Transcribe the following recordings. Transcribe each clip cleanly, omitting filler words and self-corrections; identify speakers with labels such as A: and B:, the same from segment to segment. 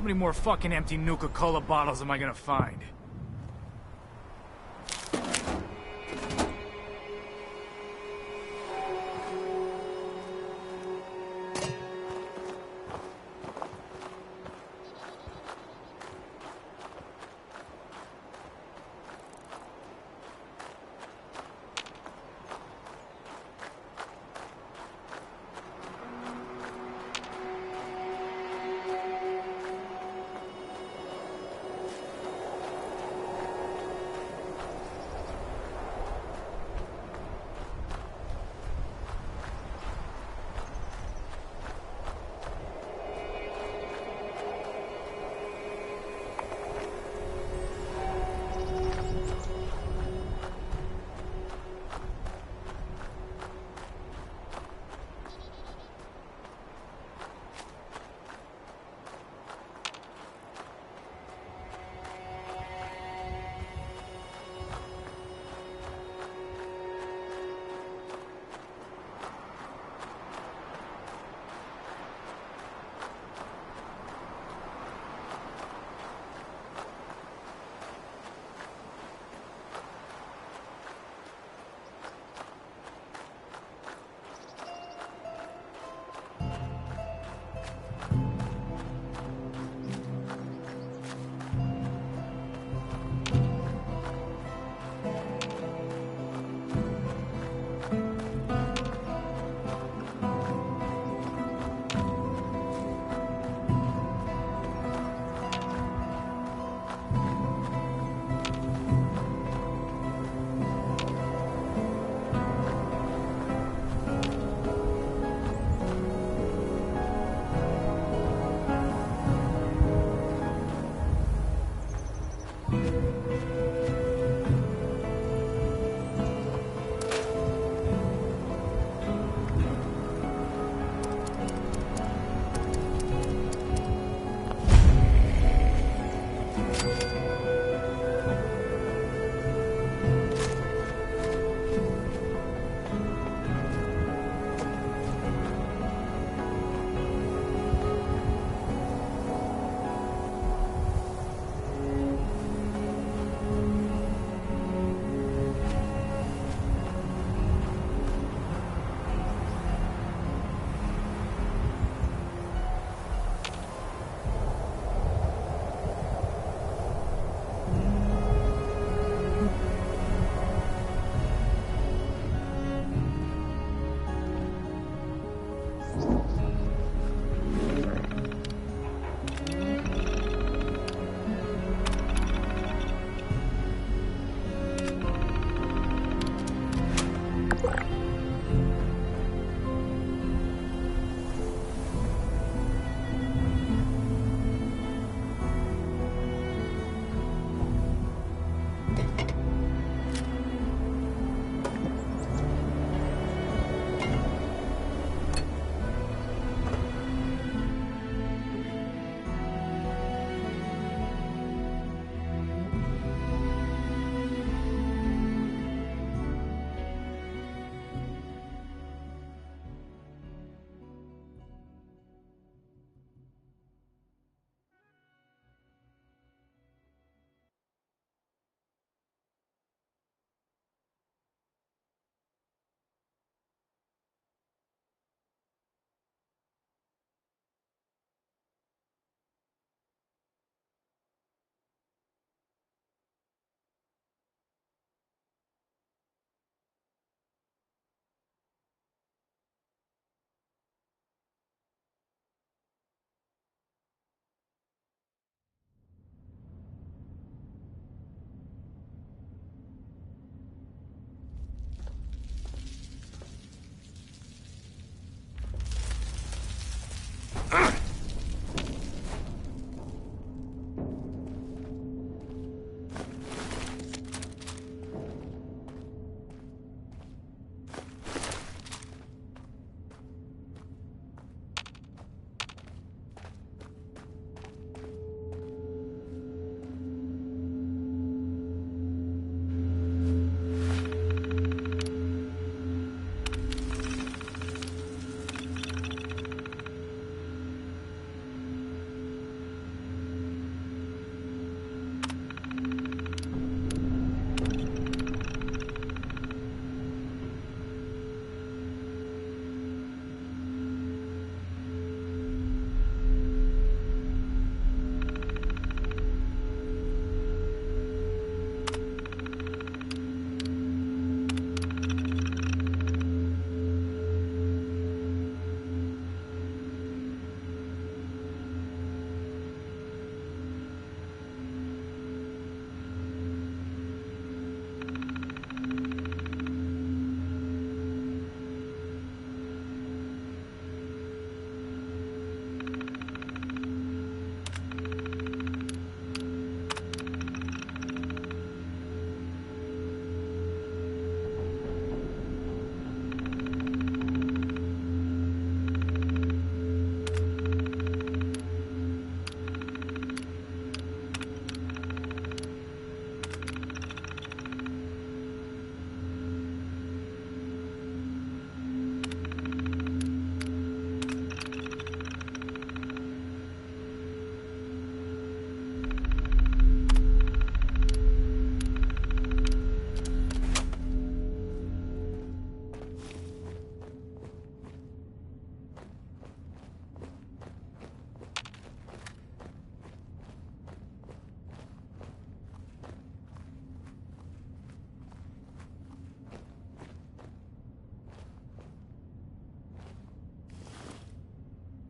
A: many more fucking empty Nuka-Cola bottles am I gonna find?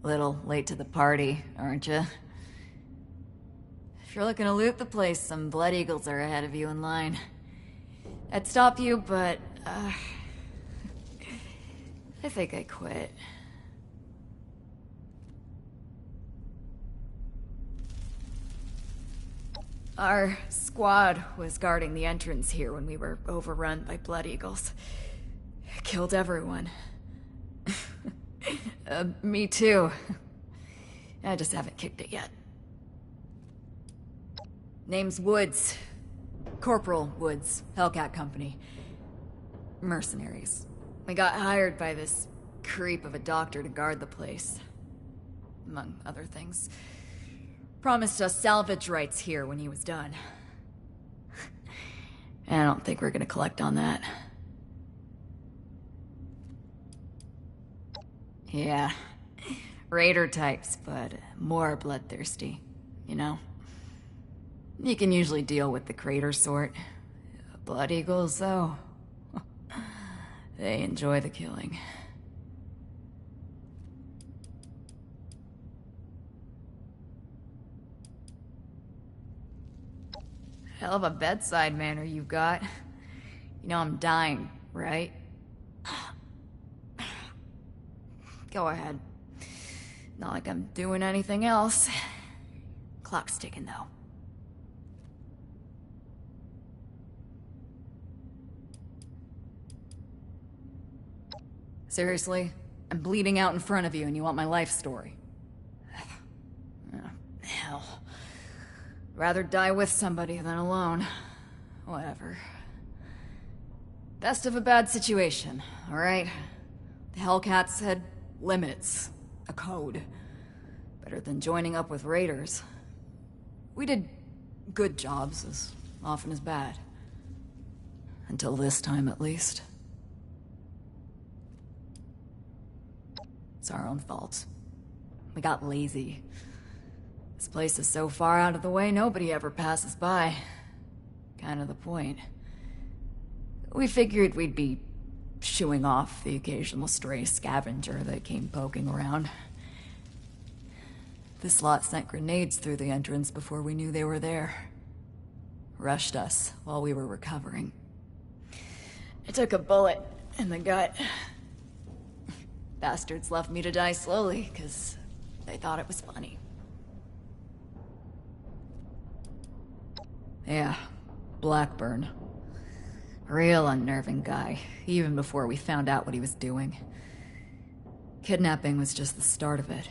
B: Little late to the party, aren't you? If you're looking to loot the place, some Blood Eagles are ahead of you in line. I'd stop you, but, I think I quit. Our squad was guarding the entrance here when we were overrun by Blood Eagles. Killed everyone. Me too. I just haven't kicked it yet. Name's Woods. Corporal Woods, Hellcat Company. Mercenaries. We got hired by this creep of a doctor to guard the place. Among other things. Promised us salvage rights here when he was done. I don't think we're gonna collect on that. Yeah. Raider types, but more bloodthirsty, you know? You can usually deal with the crater sort. Blood Eagles, though. They enjoy the killing. Hell of a bedside manner you've got. You know I'm dying, right? Go ahead. Not like I'm doing anything else. Clock's ticking, though. Seriously? I'm bleeding out in front of you and you want my life story? Hell. Rather die with somebody than alone. Whatever. Best of a bad situation, alright? The Hellcats had limits. A code. Better than joining up with raiders. We did good jobs as often as bad. Until this time, at least. It's our own fault. We got lazy. This place is so far out of the way, nobody ever passes by. Kind of the point. We figured we'd be shooing off the occasional stray scavenger that came poking around. This lot sent grenades through the entrance before we knew they were there. Rushed us while we were recovering. I took a bullet in the gut. Bastards left me to die slowly, because they thought it was funny. Yeah, Blackburn. Real unnerving guy, even before we found out what he was doing. Kidnapping was just the start of it.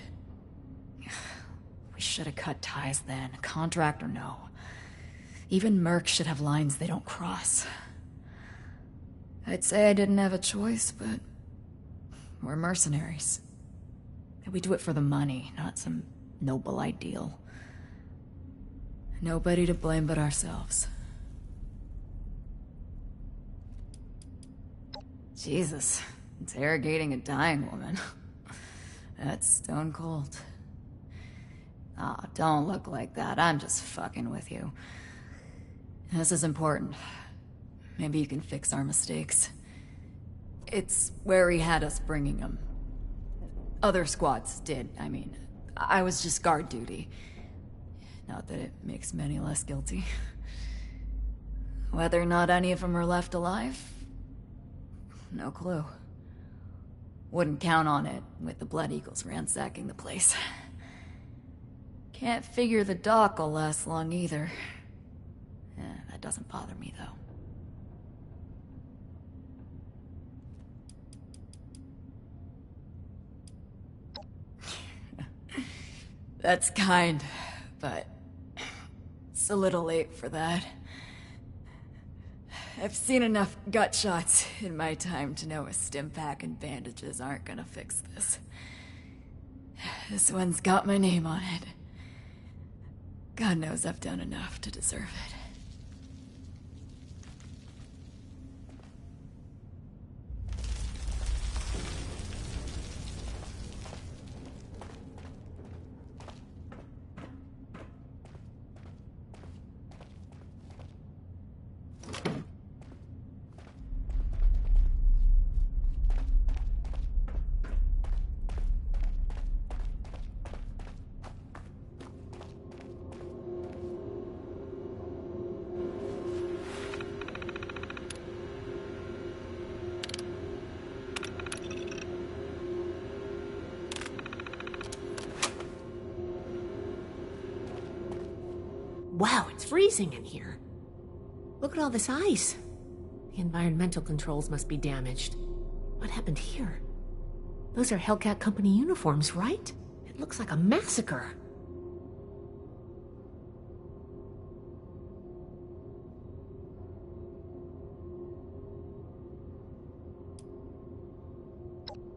B: We should have cut ties then, contract or no. Even mercs should have lines they don't cross. I'd say I didn't have a choice, but we're mercenaries. We do it for the money, not some noble ideal. Nobody to blame but ourselves. Jesus, interrogating a dying woman. That's stone cold. Oh, don't look like that. I'm just fucking with you. This is important. Maybe you can fix our mistakes. It's where he had us bringing him. Other squads did, I mean. I was just guard duty. Not that it makes me any less guilty. Whether or not any of them are left alive? No clue. Wouldn't count on it, with the Blood Eagles ransacking the place. Can't figure the dock will last long either. That doesn't bother me, though. That's kind, but it's a little late for that. I've seen enough gut shots in my time to know a stim pack and bandages aren't gonna fix this. This one's got my name on it. God knows I've done enough to deserve it.
C: Wow, it's freezing in here. Look at all this ice. The environmental controls must be damaged. What happened here? Those are Hellcat Company uniforms, right? It looks like a massacre.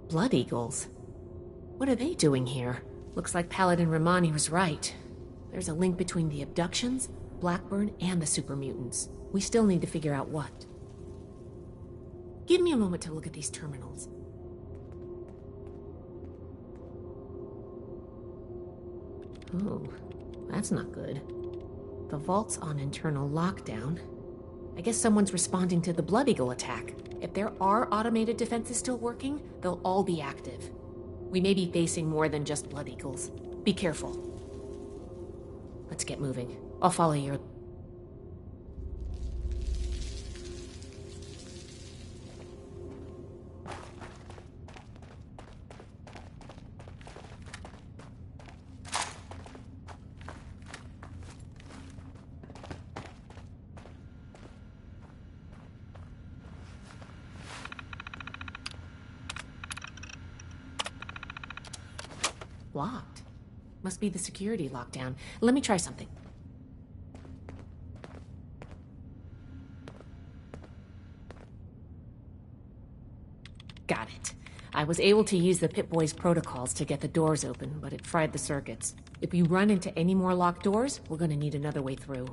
C: Blood Eagles? What are they doing here? Looks like Paladin Romani was right. There's a link between the abductions, Blackburn, and the super mutants. We still need to figure out what. Give me a moment to look at these terminals. Oh, that's not good. The vault's on internal lockdown. I guess someone's responding to the Blood Eagle attack. If there are automated defenses still working, they'll all be active. We may be facing more than just Blood Eagles. Be careful. Let's get moving. I'll follow your... Locked. Must be the security lockdown. Let me try something. Got it. I was able to use the Pip-Boy's protocols to get the doors open, but it fried the circuits. If we run into any more locked doors, we're gonna need another way through.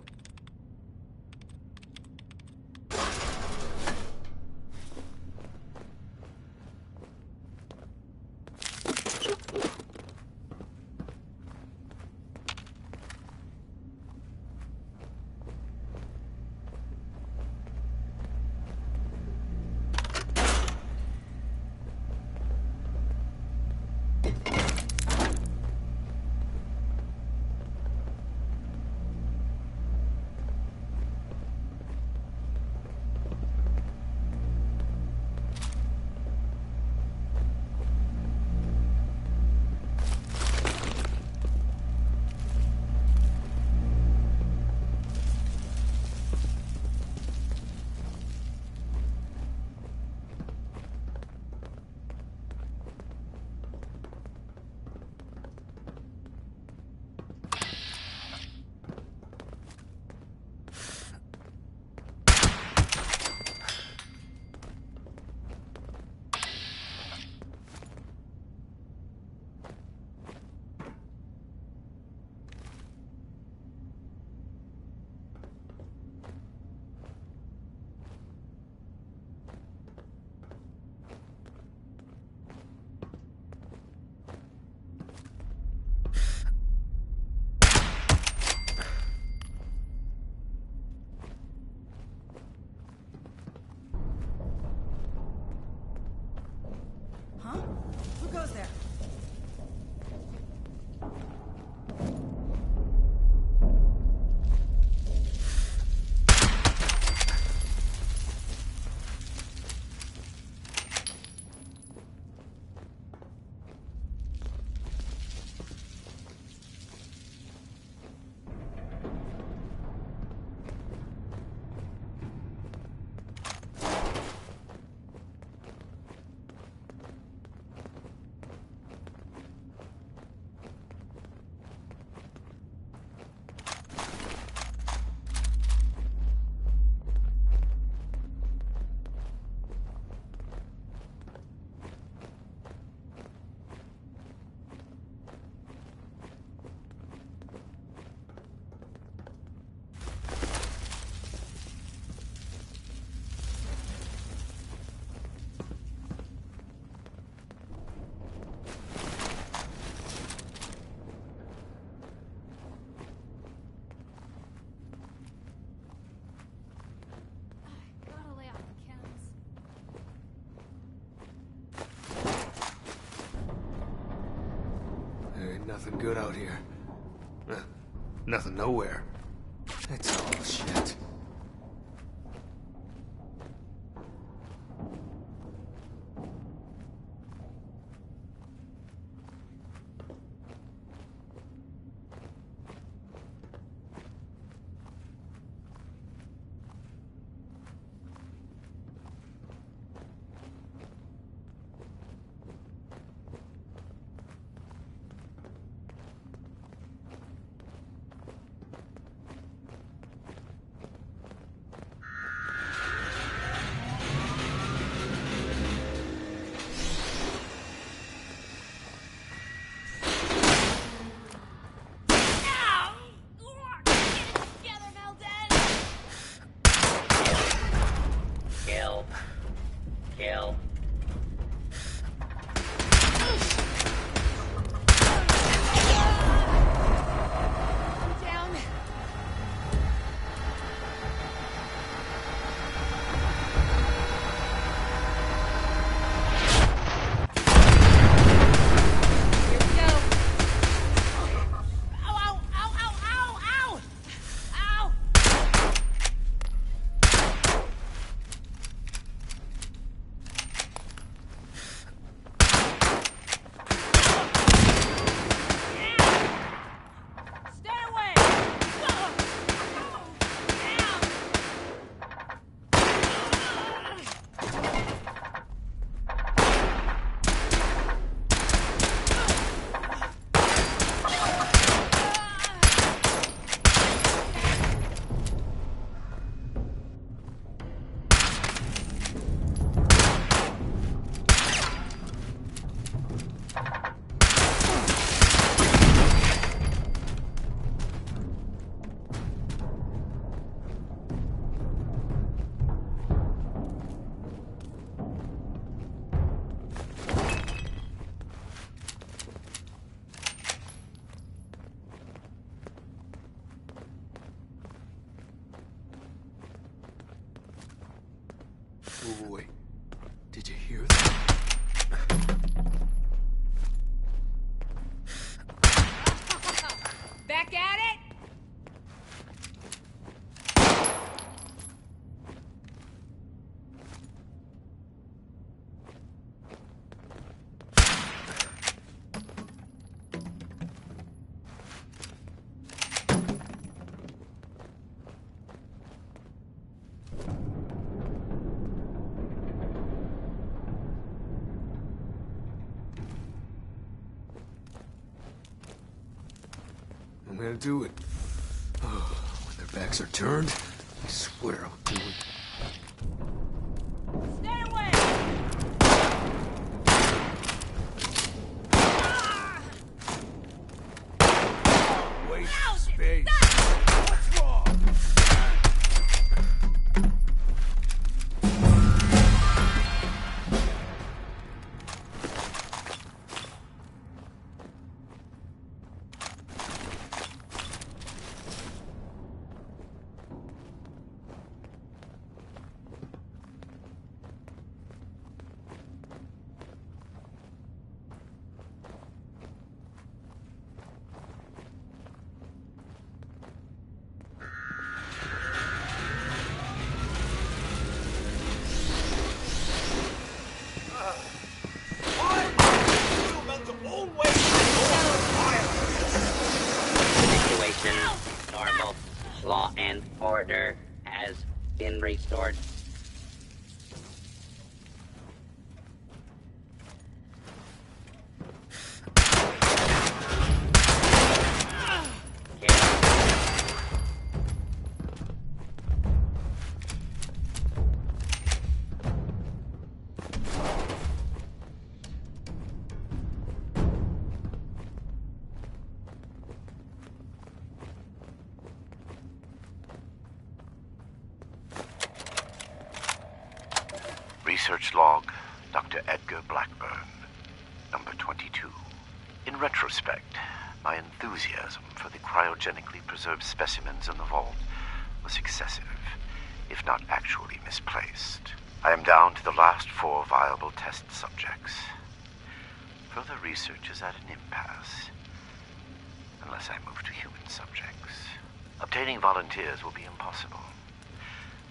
B: Who goes there?
D: Nothing good out here. Nothing nowhere. It's all shit. Move away. Did you hear that?
E: Back at it?
D: I'm gonna do it. Oh, when their backs are turned, I swear I'll do it.
E: Stay away!
D: Wait, space. What's wrong?
F: Situation normal. Law and order has been restored.
G: Research log, Dr. Edgar Blackburn, number 22. In retrospect, my enthusiasm for the cryogenically preserved specimens in the vault was excessive, if not actually misplaced. I am down to the last 4 viable test subjects. Further research is at an impasse, unless I move to human subjects. Obtaining volunteers will be impossible.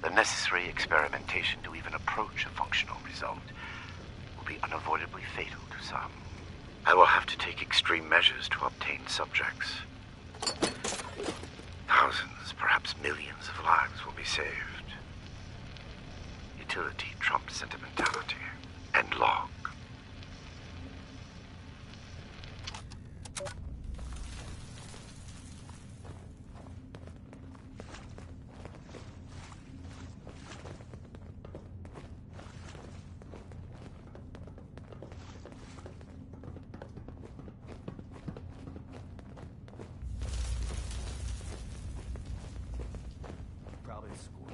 G: The necessary experimentation to even approach a functional result will be unavoidably fatal to some. I will have to take extreme measures to obtain subjects. Thousands, perhaps millions of lives will be saved. Utility trumps sentimentality. End log.
A: Probably a score.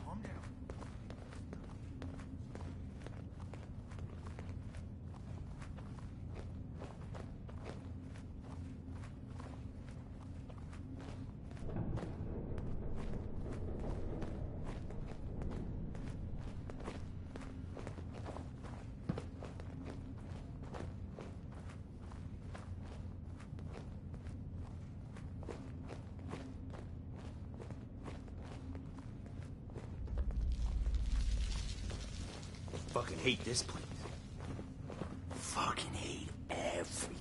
A: Calm down.
H: Fucking hate this place. Fucking hate everything.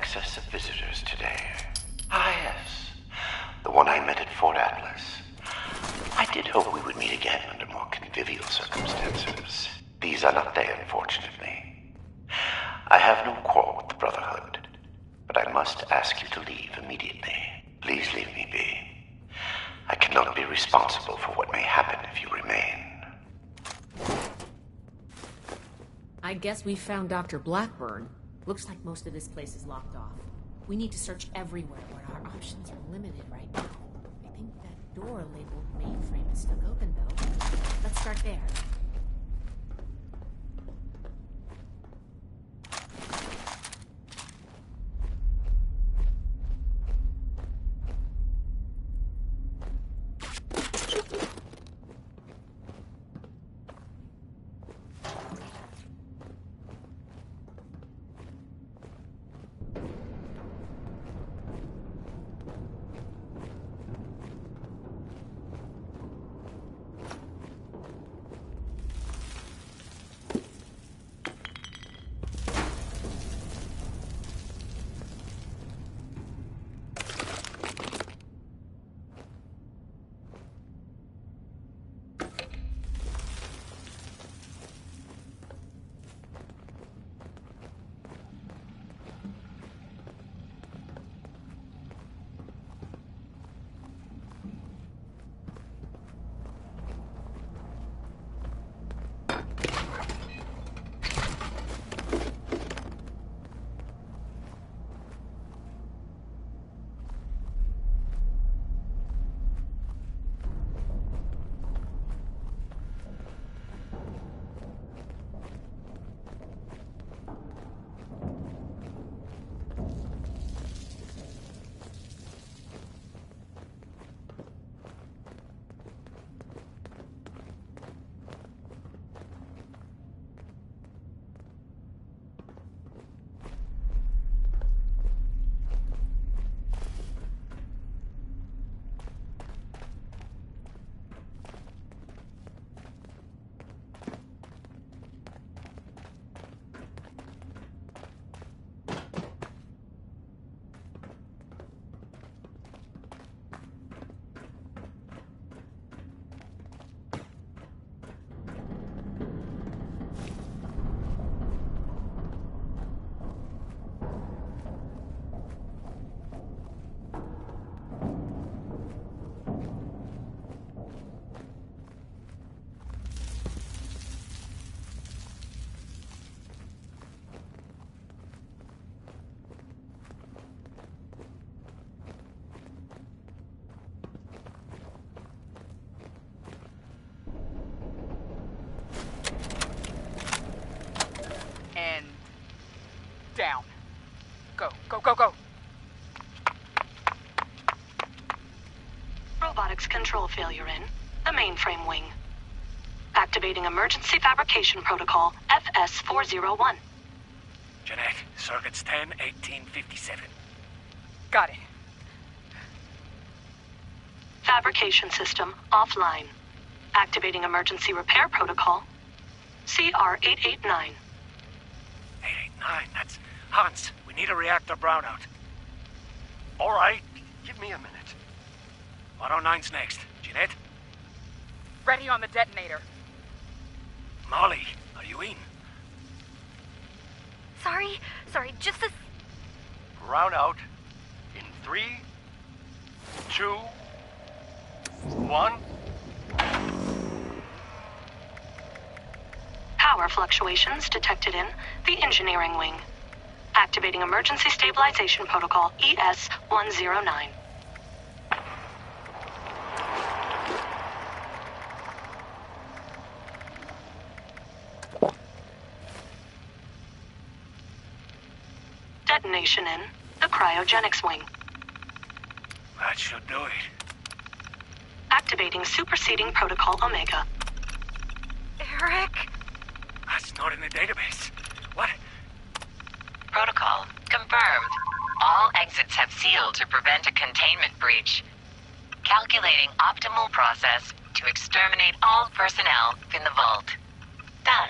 G: excess of visitors today. Ah, yes. The one I met at Fort Atlas. I did hope we would meet again under more convivial circumstances. These are not they, unfortunately. I have no quarrel with the Brotherhood, but I must ask you to leave immediately. Please leave me be. I cannot be responsible for what may happen if you remain.
C: I guess we found Dr. Blackburn. Looks like most of this place is locked off. We need to search everywhere, but our options are limited right now. I think that door labeled mainframe is stuck open, though. Let's start there.
E: Down. Go, go, go, go.
I: Robotics control failure in the mainframe wing. Activating emergency fabrication protocol FS-401.
A: Jeanette, circuits 10, 1857.
E: Got it.
I: Fabrication system offline. Activating emergency repair protocol CR-889.
A: 889, that's Hans. We need a reactor brownout. All right, give me a minute. 109's next. Jeanette?
E: Ready on the detonator.
A: Molly, are you in?
J: Sorry, just a...
A: Brownout in 3, 2, 1.
I: Power fluctuations detected in the engineering wing. Activating emergency stabilization protocol ES-109. Detonation in the cryogenics wing.
A: That should do it.
I: Activating superseding protocol Omega.
J: Eric?
A: That's not in the database. What?
K: Protocol confirmed. All exits have sealed to prevent a containment breach. Calculating optimal process to exterminate all personnel in the vault. Done.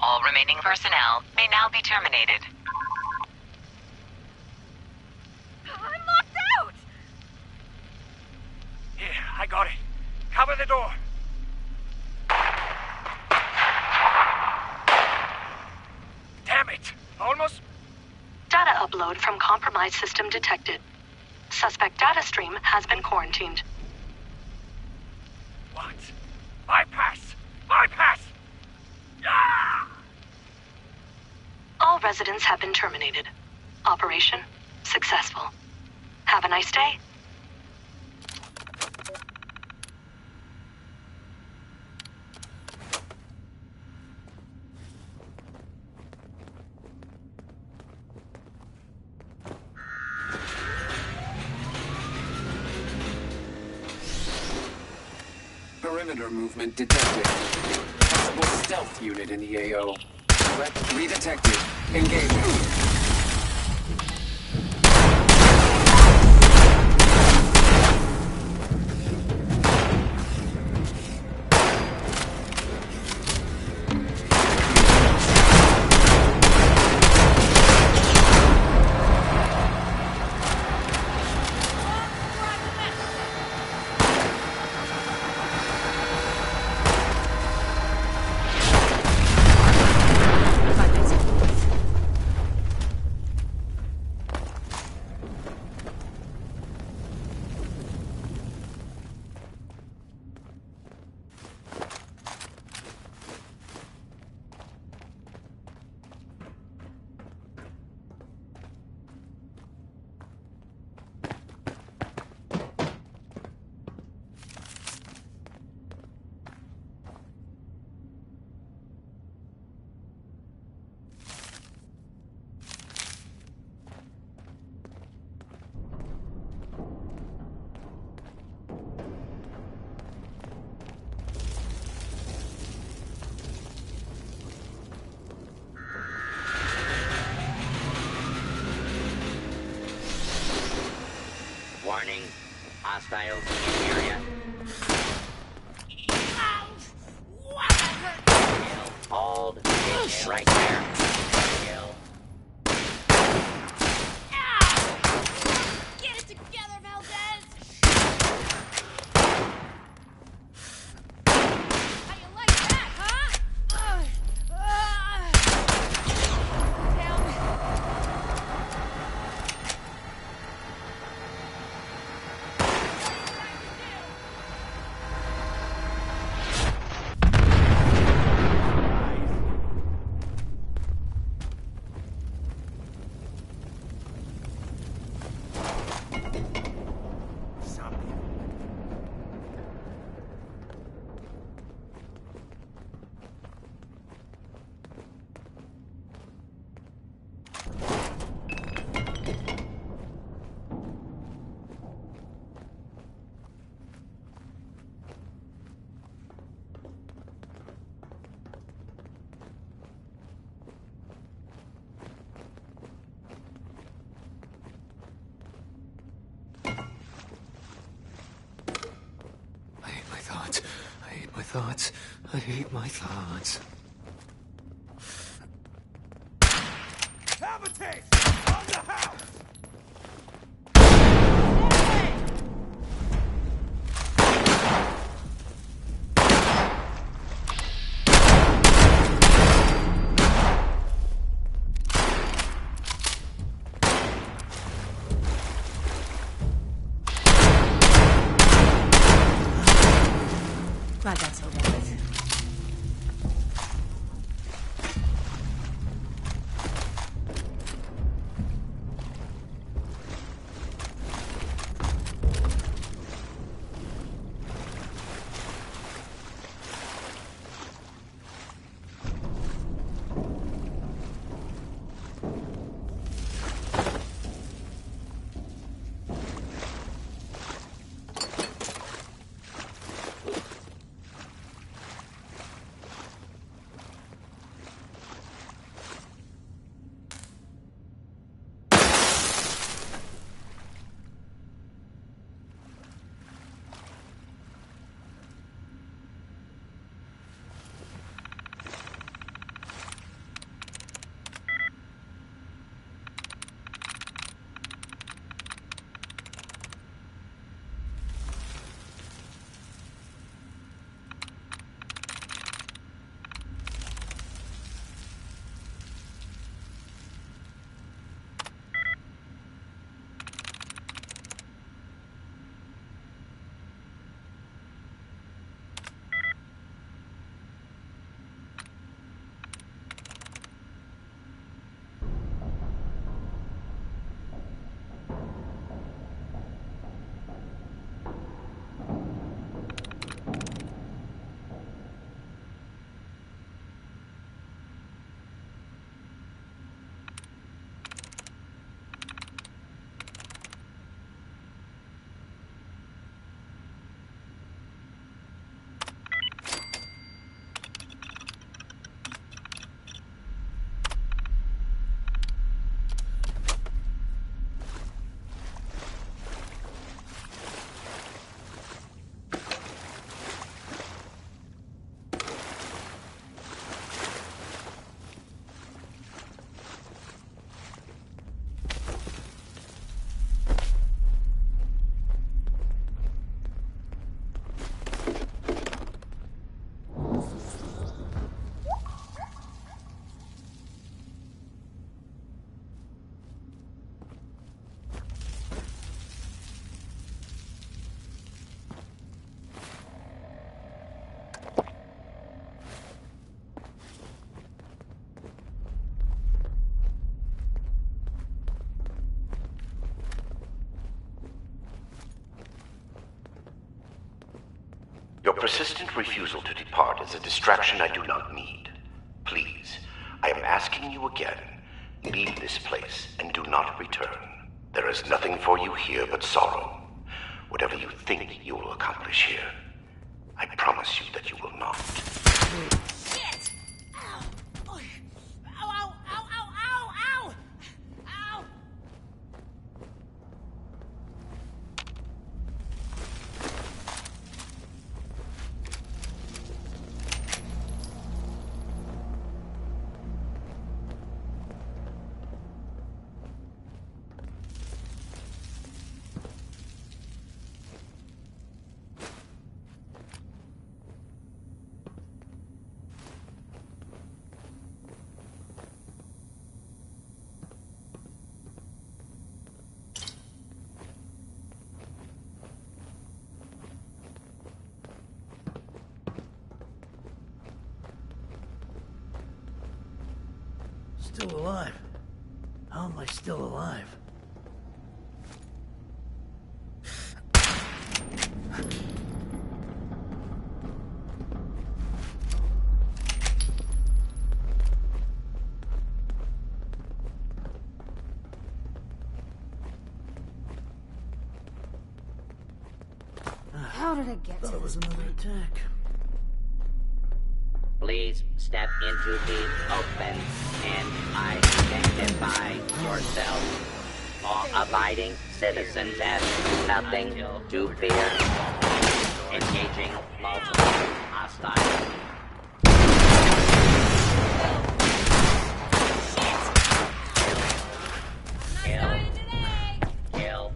K: All remaining personnel may now be terminated.
A: door. Damn it! Almost.
I: Data upload from compromised system detected. Suspect data stream has been quarantined.
A: What? Bypass! Bypass! Ah!
I: All residents have been terminated. Operation successful. Have a nice day.
L: Perimeter movement detected. Possible stealth unit in the AO. Threat redetected. Engaging.
F: Warning, hostiles in the area. Kill, hold, stay right there. Kill.
J: Get it together, Valdez! How you like that, huh?
D: I hate my thoughts.
A: Have a taste of the house!
C: Glad that's over with.
G: persistent refusal to depart is a distraction I do not need. Please, I am asking you again, leave this place and do not return. There is nothing for you here but sorrow. Whatever you think you will accomplish here, I promise you that you will not.
J: Shit! Ow! Ow, ow, ow, ow, ow, ow! Ow!
M: Still alive? How am I still alive?
J: How did it get
M: Thought
J: to
M: it was
J: this
M: another
J: point?
M: attack.
F: Please step into the open and identify yourself. Law-abiding citizens have nothing to fear. Engaging multiple hostiles. Kill. Kill.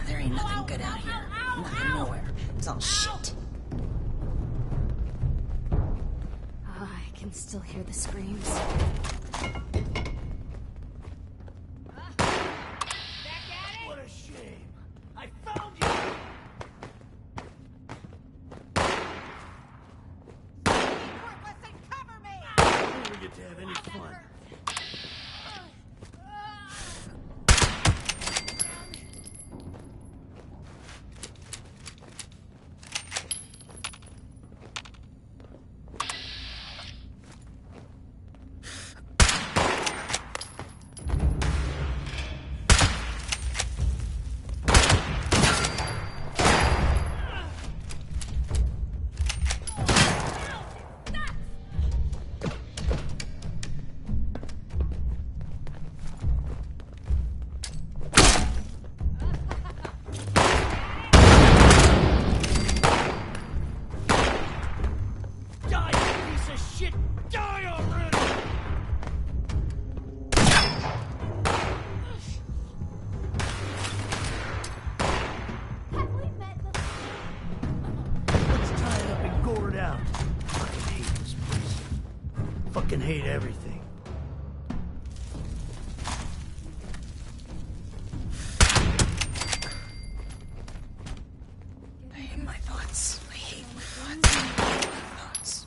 J: There ain't nothing good out here. Nothing nowhere. It's all shit. I can still hear the screams.
M: What a shame. I found you! I never get to have any fun. Die, you piece of shit! Die already! Let's tie it up and gore it out. Fucking hate this place. Fucking hate everything.
J: I hate my thoughts. I hate my thoughts. I hate my thoughts.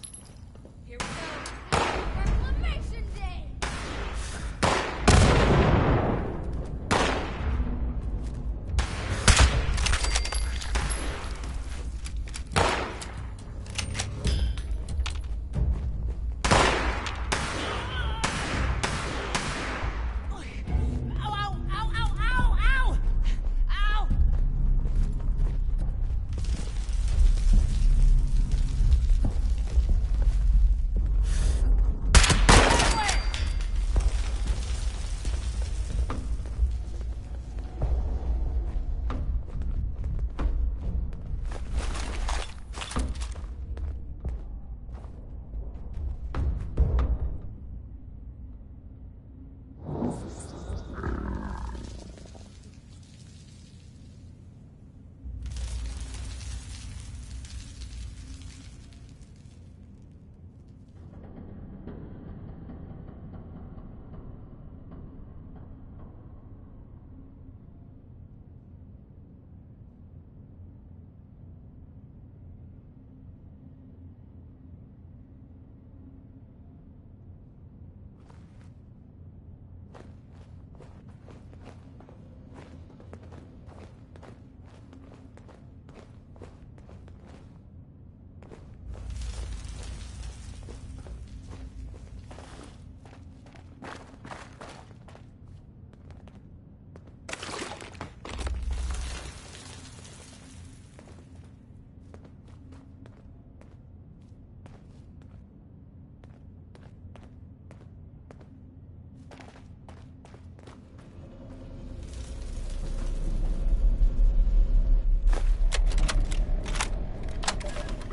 J: Here we go. Reclamation Day! Ow, ow, ow, ow, ow, ow! Ow!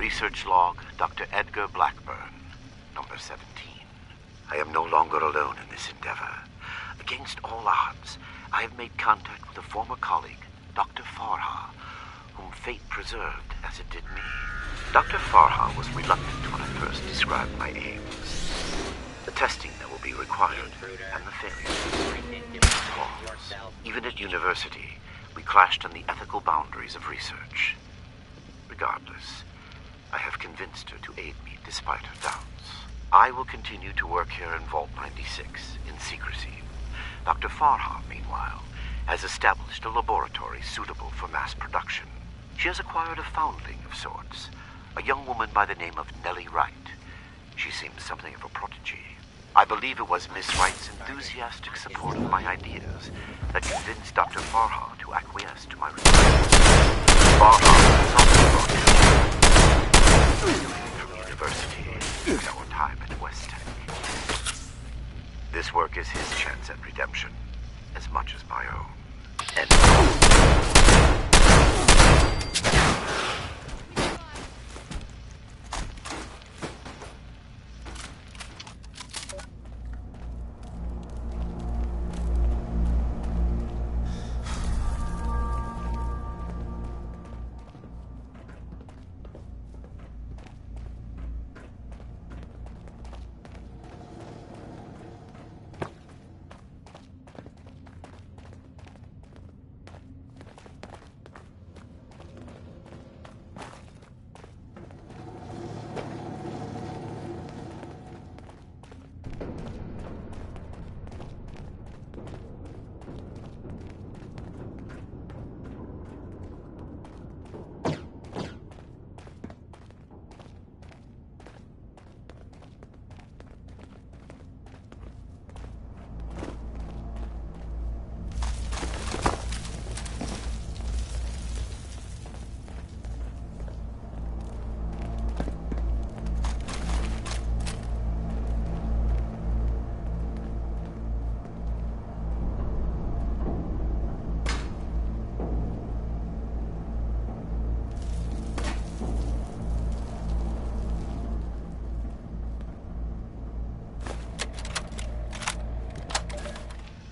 G: Research log, Dr. Edgar Blackburn, number 17. I am no longer alone in this endeavor. Against all odds, I have made contact with a former colleague, Dr. Farha, whom fate preserved as it did me. Dr. Farha was reluctant when I first described my aims. The testing that will be required, and the failure. Pause. Even at university, we clashed on the ethical boundaries of research. Regardless, I have convinced her to aid me despite her doubts. I will continue to work here in Vault 96 in secrecy. Dr. Farha, meanwhile, has established a laboratory suitable for mass production. She has acquired a foundling of sorts, a young woman by the name of Nellie Wright. She seems something of a prodigy. I believe it was Miss Wright's enthusiastic support of my ideas that convinced Dr. Farha to acquiesce to my request. Farha has also brought from university and our time at West Tech. This work is his chance at redemption, as much as my own. And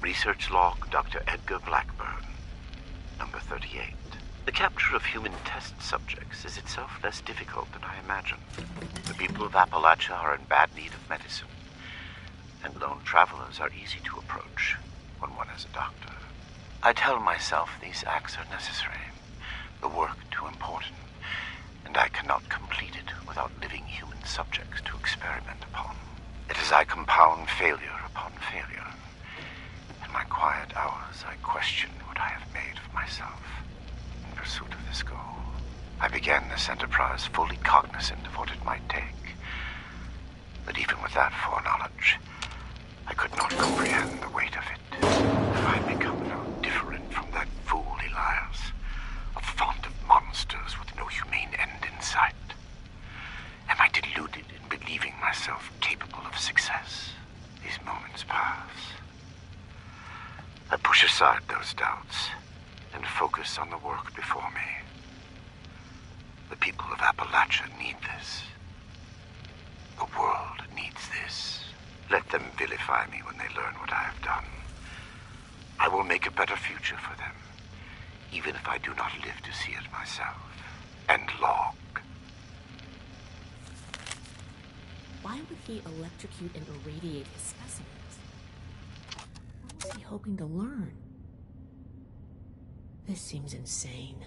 G: Research log, Dr. Edgar Blackburn, number 38. The capture of human test subjects is itself less difficult than I imagined. The people of Appalachia are in bad need of medicine, and lone travelers are easy to approach when one is a doctor. I tell myself these acts are necessary, the work too important, and I cannot complete it without living human subjects to experiment upon. It is I compound failure upon failure. In my quiet hours, I question what I have made of myself in pursuit of this goal. I began this enterprise fully cognizant of what it might take. But even with that foreknowledge, I could not comprehend the weight of it. Have I become no different from that fool Elias, a font of monsters with no humane end in sight? Am I deluded in believing myself capable of success? These moments pass. I push aside those doubts and focus on the work before me. The people of Appalachia need this. The world needs this. Let them vilify me when they learn what I have done. I will make a better future for them, even if I do not live to see it myself. And log.
C: Why would he electrocute and irradiate his specimens? What was he hoping to learn? This seems insane.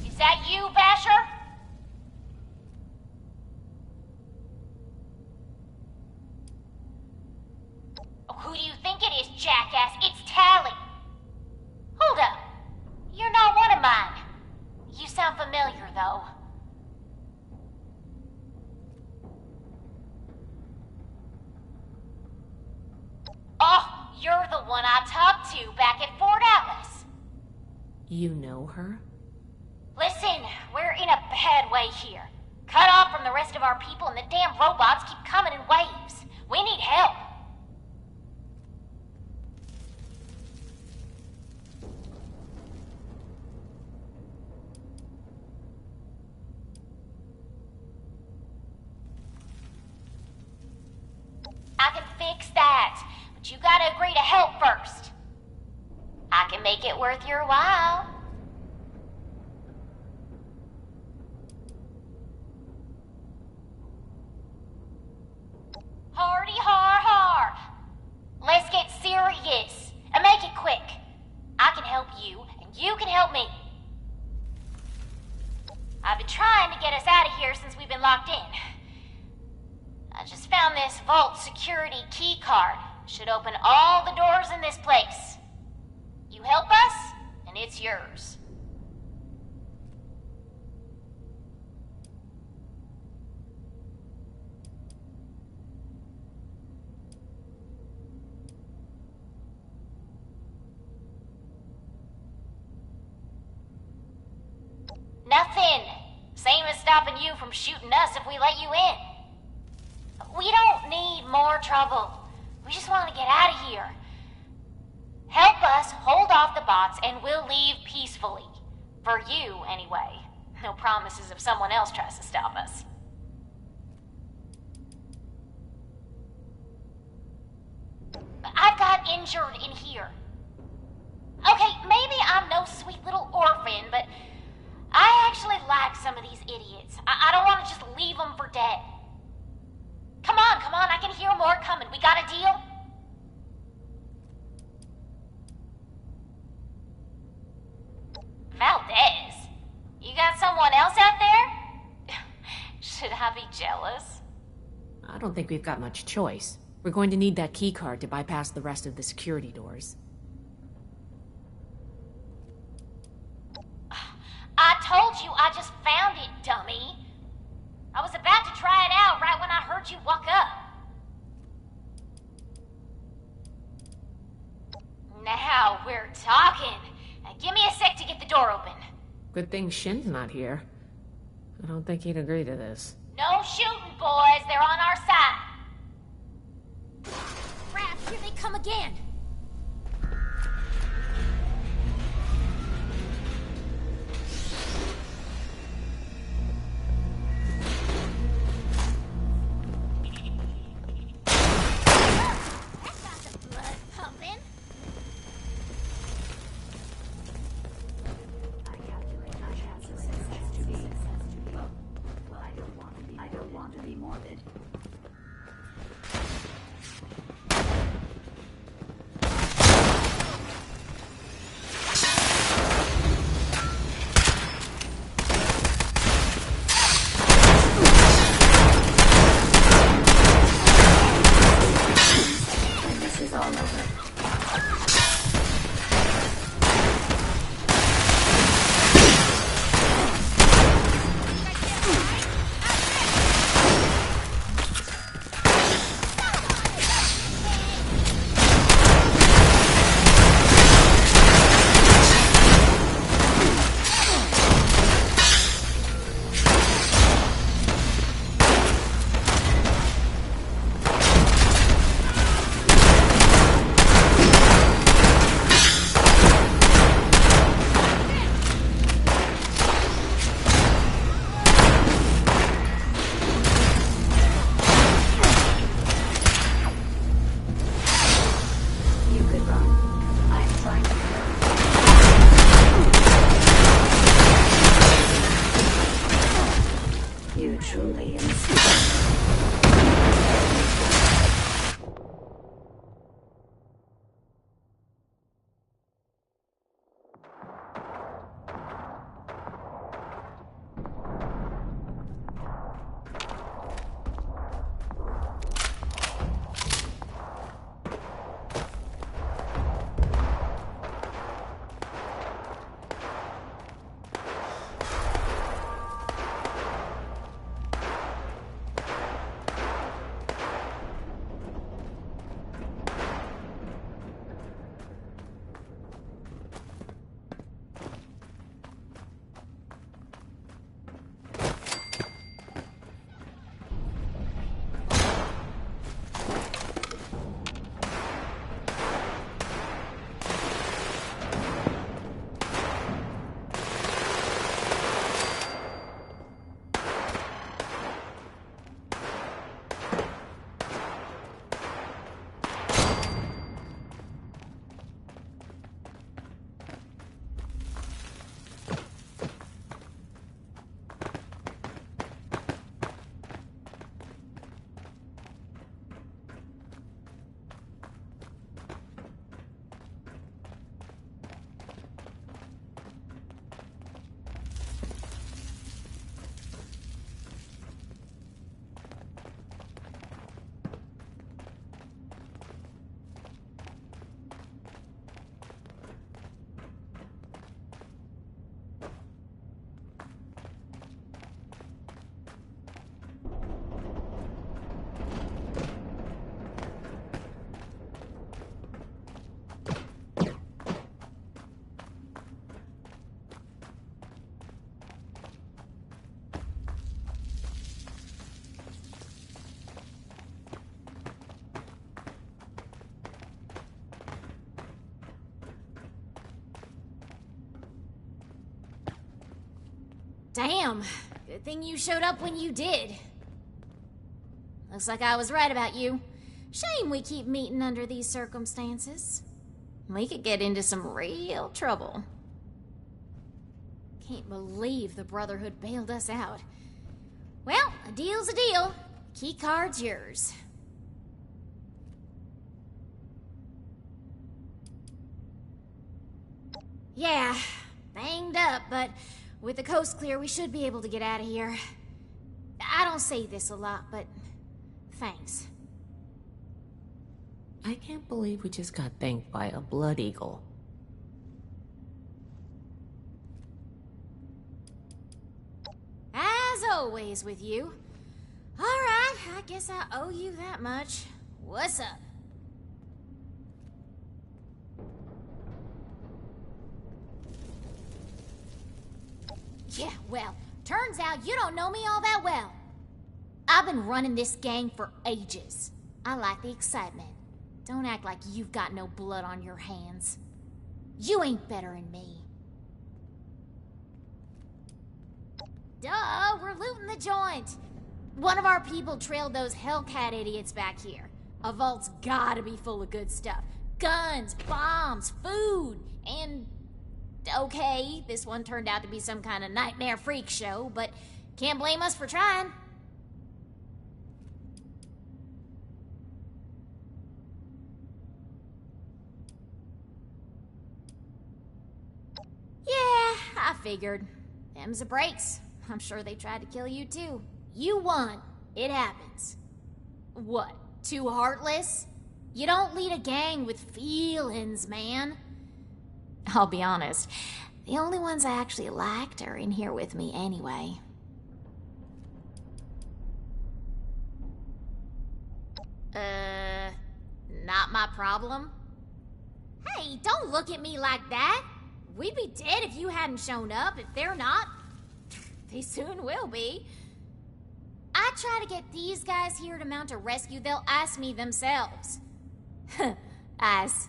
J: Is that you, Basher? Who do you think it is, jackass? It's Tally. Hold up. You're not one of mine. You sound familiar, though. Oh, you're the one I talked to back at Fort Atlas.
C: You know her?
J: Listen, we're in a headway here. Cut off from the rest of our people and the damn robots keep coming in waves. We need help. I can fix that, but you gotta agree to help first. I can make it worth your while. Hardy har har. Let's get serious and make it quick. I can help you and you can help me. I've been trying to get us out of here since we've been locked in. I just found this vault security key card. Should open all the doors in this place. You help us, and it's yours. Nothing. Same as stopping you from shooting us if we let you in. We don't need more trouble. We just want to get out of here. Help us hold off the bots and we'll leave peacefully. For you, anyway. No promises if someone else tries to stop us. I've got injured in here. Okay, maybe I'm no sweet little orphan, but I actually like some of these idiots. I don't want to just leave them for dead. Come on, I can hear more coming. We got a deal? Valdez? You got someone else out there? Should I be jealous?
C: I don't think we've got much choice. We're going to need that key card to bypass the rest of the security doors.
J: I told you I just found it, dummy. I was about to try it out right when I heard you walk up. Now we're talking. Give me a sec to get the door open.
C: Good thing Shin's not here. I don't think he'd agree to this.
J: No shooting, boys. They're on our side. Crap, here they come again. Damn. Good thing you showed up when you did. Looks like I was right about you. Shame we keep meeting under these circumstances. We could get into some real trouble. Can't believe the Brotherhood bailed us out. Well, a deal's a deal. Key card's yours. Yeah, banged up, but with the coast clear, we should be able to get out of here. I don't say this a lot, but thanks.
C: I can't believe we just got thanked by a blood eagle.
J: As always with you. Alright, I guess I owe you that much. What's up? Yeah, well, turns out you don't know me all that well. I've been running this gang for ages. I like the excitement. Don't act like you've got no blood on your hands. You ain't better than me. Duh, we're looting the joint. One of our people trailed those Hellcat idiots back here. A vault's gotta be full of good stuff. Guns, bombs, food, and... Okay, this one turned out to be some kind of nightmare freak show, but can't blame us for trying. Yeah, I figured. Them's the breaks. I'm sure they tried to kill you too. You won. It happens. What, too heartless? You don't lead a gang with feelings, man. I'll be honest, the only ones I actually liked are in here with me anyway. Not my problem? Hey, don't look at me like that. We'd be dead if you hadn't shown up. If they're not, they soon will be. I try to get these guys here to mount a rescue, they'll ask me themselves. Ass.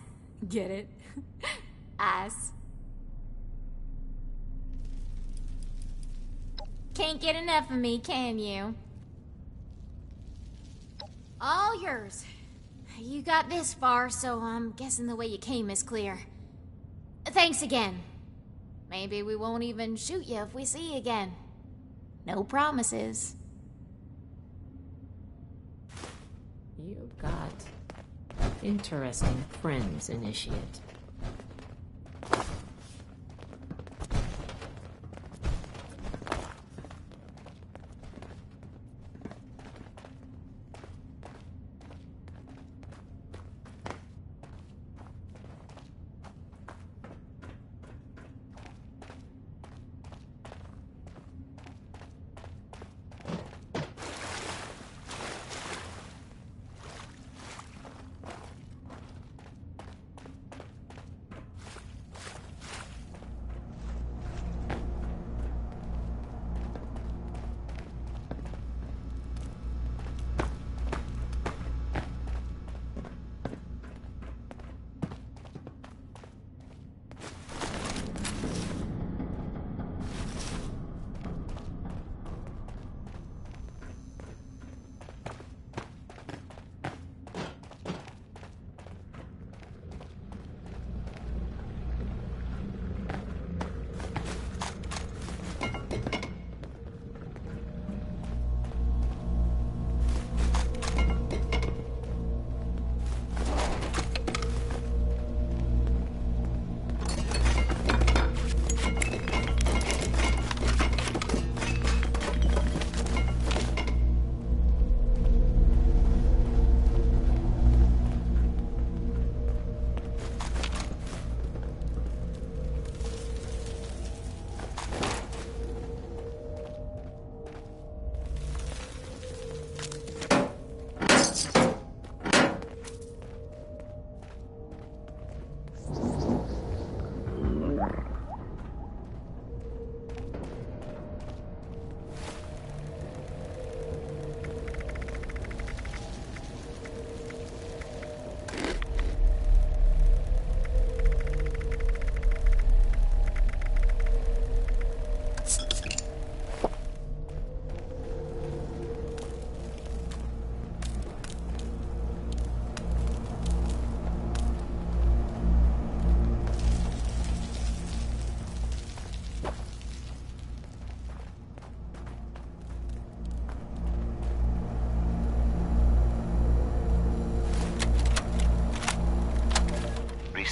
J: Get it? Ass. Can't get enough of me, can you? All yours. You got this far, so I'm guessing the way you came is clear. Thanks again. Maybe we won't even shoot you if we see you again. No promises.
C: You got interesting friends, Initiate.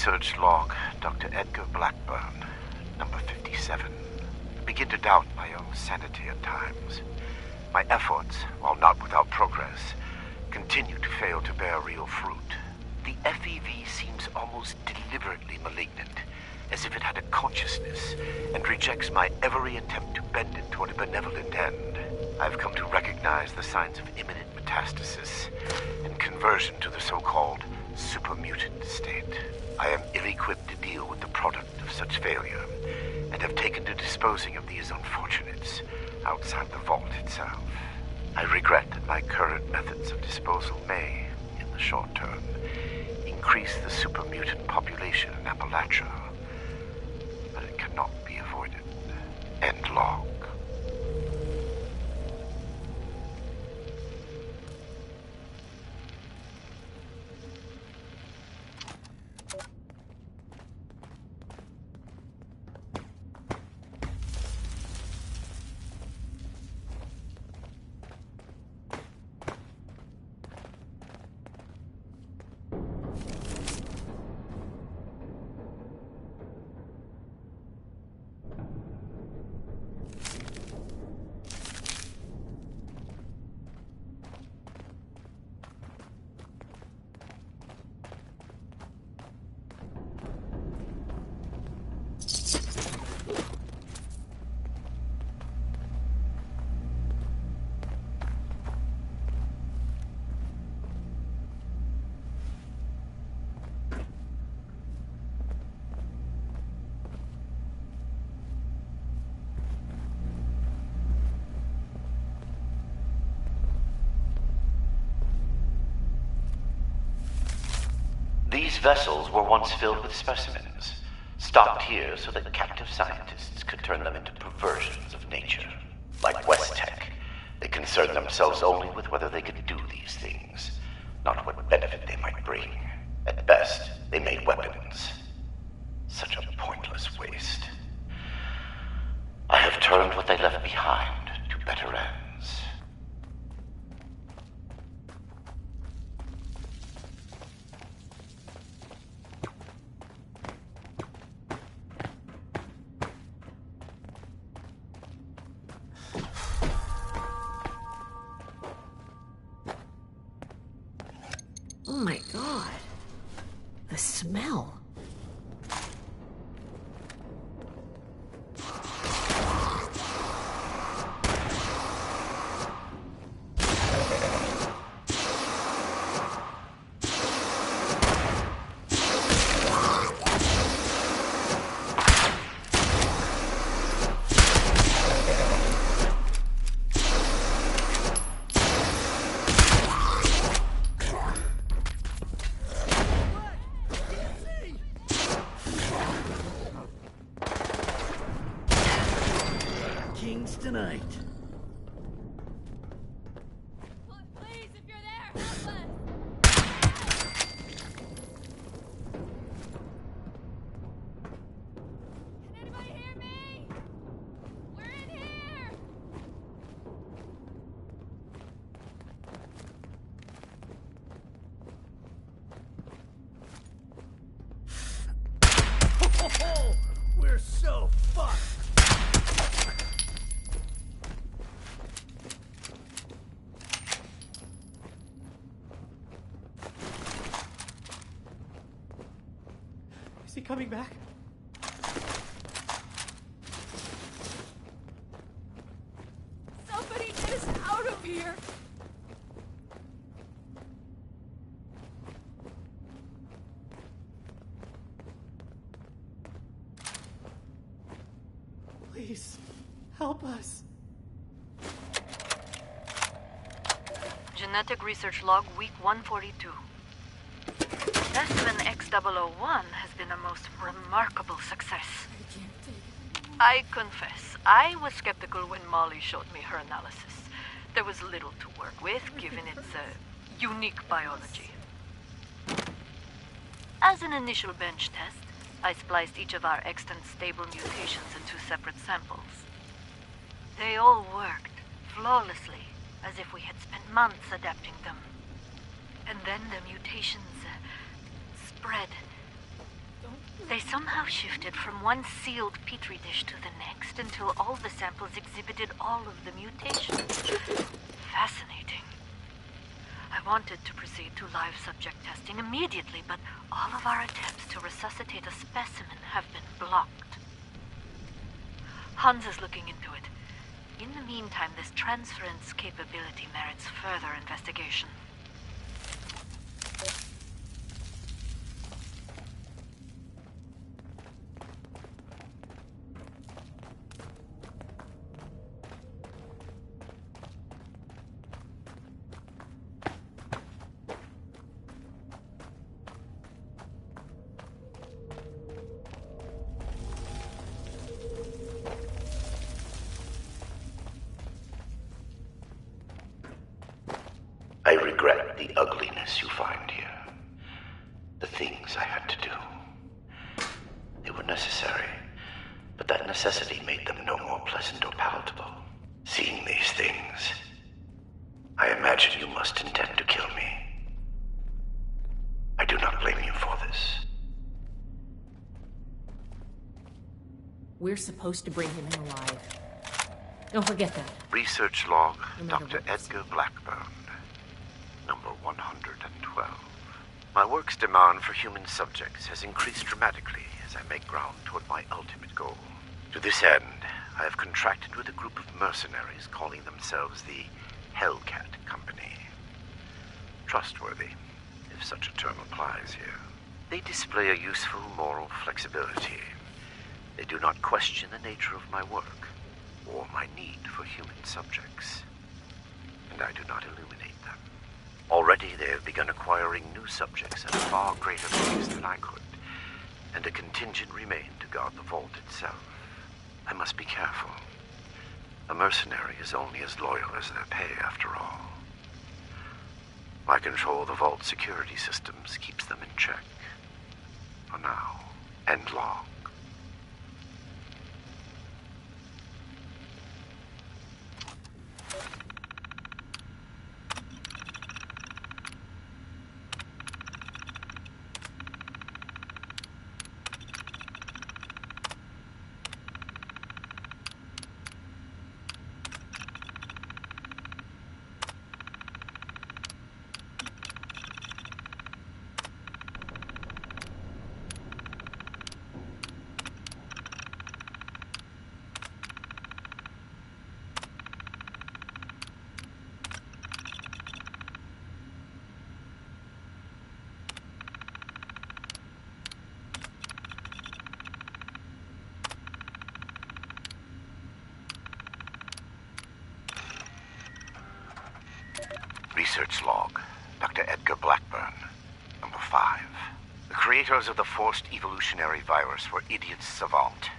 G: research log, Dr. Edgar Blackburn, number 57. I begin to doubt my own sanity at times. My efforts, while not without progress, continue to fail to bear real fruit. The FEV seems almost deliberately malignant, as if it had a consciousness, and rejects my every attempt to bend it toward a benevolent end. I've come to recognize the signs of imminent metastasis and conversion to the so-called supermutant state. I am ill-equipped to deal with the product of such failure, and have taken to disposing of these unfortunates outside the vault itself. I regret that my current methods of disposal may, in the short term, increase the supermutant population in Appalachia, but it cannot be avoided. End log.
N: These vessels were once filled with specimens, stocked here so that captive scientists could turn them into perversions of nature. Like West Tech, they concerned themselves only with whether they could do these things, not what benefit they might bring. At best, they made weapons. Such a pointless waste. I have turned what they left behind to better ends.
C: Oh my god. The smell.
M: Tonight.
O: Please, if you're there, help us! Can anybody hear me? We're in here!
M: Oh, we're so fucked!
P: Is he coming back?
O: Somebody get us out of here!
P: Please, help us.
Q: Genetic Research Log, Week 142. Specimen X001 has been a most remarkable success. I confess, I was skeptical when Molly showed me her analysis. There was little to work with, given its unique biology. As an initial bench test, I spliced each of our extant stable mutations into separate samples. They all worked flawlessly, as if we had spent months adapting them. And then the mutations spread. They somehow shifted from one sealed petri dish to the next until all the samples exhibited all of the mutations. Fascinating. I wanted to proceed to live subject testing immediately, but all of our attempts to resuscitate a specimen have been blocked. Hans is looking into it. In the meantime, this transference capability merits further investigation.
N: I regret the ugliness you find here. The things I had to do. They were necessary, but that necessity made them no more pleasant or palatable. Seeing these things, I imagine you must intend to kill me. I do not blame you for this.
C: We're supposed to bring him in alive. Don't forget that.
G: Research log,
C: No matter
G: Dr.
C: what.
G: Edgar Blackburn, number 112. My work's demand for human subjects has increased dramatically as I make ground toward my ultimate goal. To this end, I have contracted with a group of mercenaries calling themselves the Hellcat Company. Trustworthy, if such a term applies here. They display a useful moral flexibility. They do not question the nature of my work or my need for human subjects, and I do not illuminate them. Already they have begun acquiring new subjects at a far greater pace than I could, and a contingent remained to guard the vault itself. I must be careful. A mercenary is only as loyal as their pay, after all. My control of the vault security systems keeps them in check. For now, and long. Research log, Dr. Edgar Blackburn, number 5. The creators of the forced evolutionary virus were idiots savant.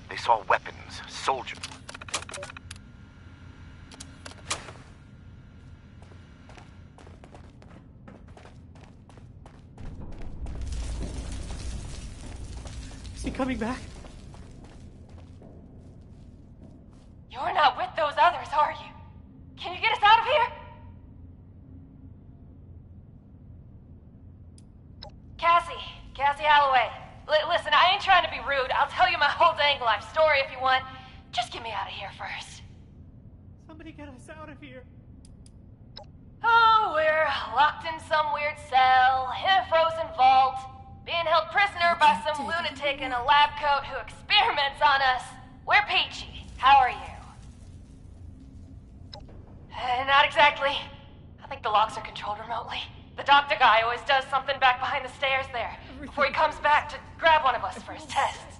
G: They saw weapons, soldiers.
P: Is he coming back?
R: You're not with those others, are you? Can you get us out of here? Cassie Alloway. Listen, I ain't trying to be rude. I'll tell you my whole dang life story if you want. Just get me out of here first.
P: Somebody get us out of here.
R: Oh, we're locked in some weird cell, in a frozen vault, being held prisoner by some lunatic in a lab coat who experiments on us. We're peachy. How are you? Not exactly. I think the locks are controlled remotely. The doctor guy always does something back behind the stairs there, before he comes back to grab one of us for his tests.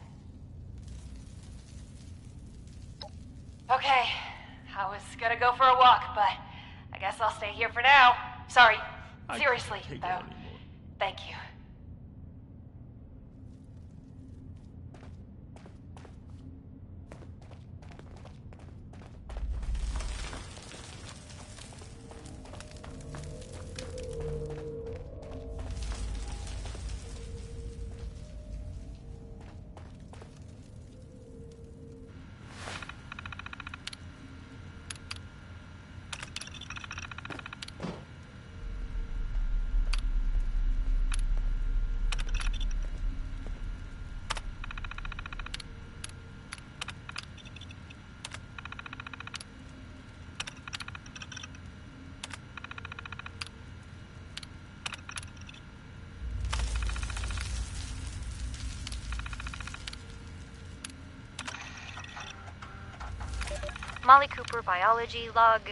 R: Okay, I was gonna go for a walk, but I guess I'll stay here for now. Sorry, seriously, though. Thank you.
Q: Molly Cooper, biology, log...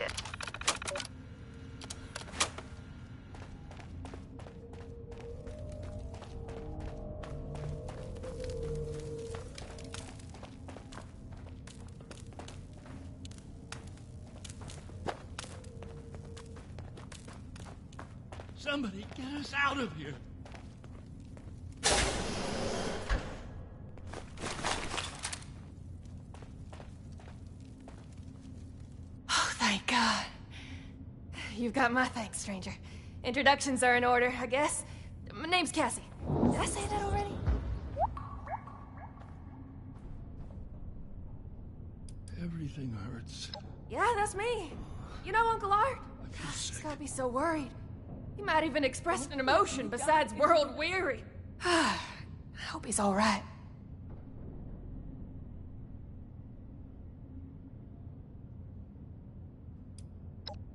M: Somebody get us out of here.
R: Oh, thank God. You've got my thanks, stranger. Introductions are in order, I guess. My name's Cassie. Did I say that already?
M: Everything hurts.
R: Yeah, that's me. You know Uncle Art? He's gotta be so worried. He might even express an emotion besides world weary. I hope he's all right.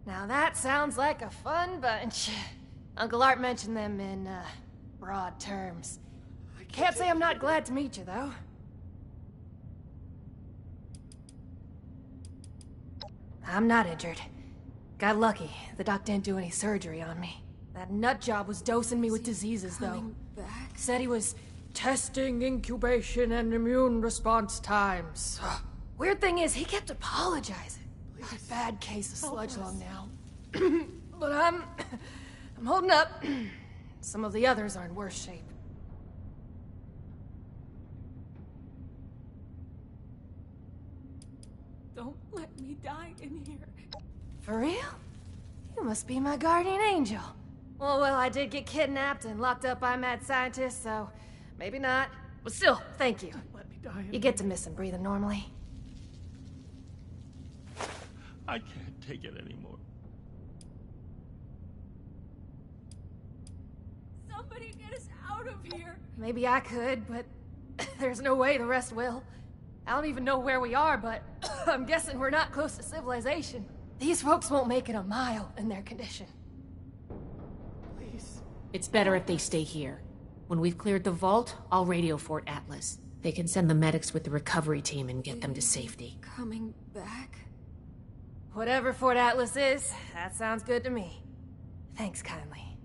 R: Now that sounds like a fun bunch. Uncle Art mentioned them in, broad terms. Can't say I'm not glad to meet you, though. I'm not injured. Got lucky. The doc didn't do any surgery on me. That nut job was dosing me with diseases, though. Said he was testing incubation and immune response times. Weird thing is, he kept apologizing. Got a bad case of sludge lung now. But I'm holding up. Some of the others are in worse shape.
C: Don't let me die in here.
R: For real? You must be my guardian angel. Well, I did get kidnapped and locked up by mad scientists, so maybe not. But still, thank you.
M: Let me die.
R: You get to miss him breathing normally.
M: I can't take it anymore.
C: Somebody get us out of here.
R: Maybe I could, but there's no way the rest will. I don't even know where we are, but I'm guessing we're not close to civilization. These folks won't make it a mile in their condition.
M: Please.
C: It's better if they stay here. When we've cleared the vault, I'll radio Fort Atlas. They can send the medics with the recovery team and get them to safety.
B: Coming back?
R: Whatever Fort Atlas is, that sounds good to me. Thanks kindly.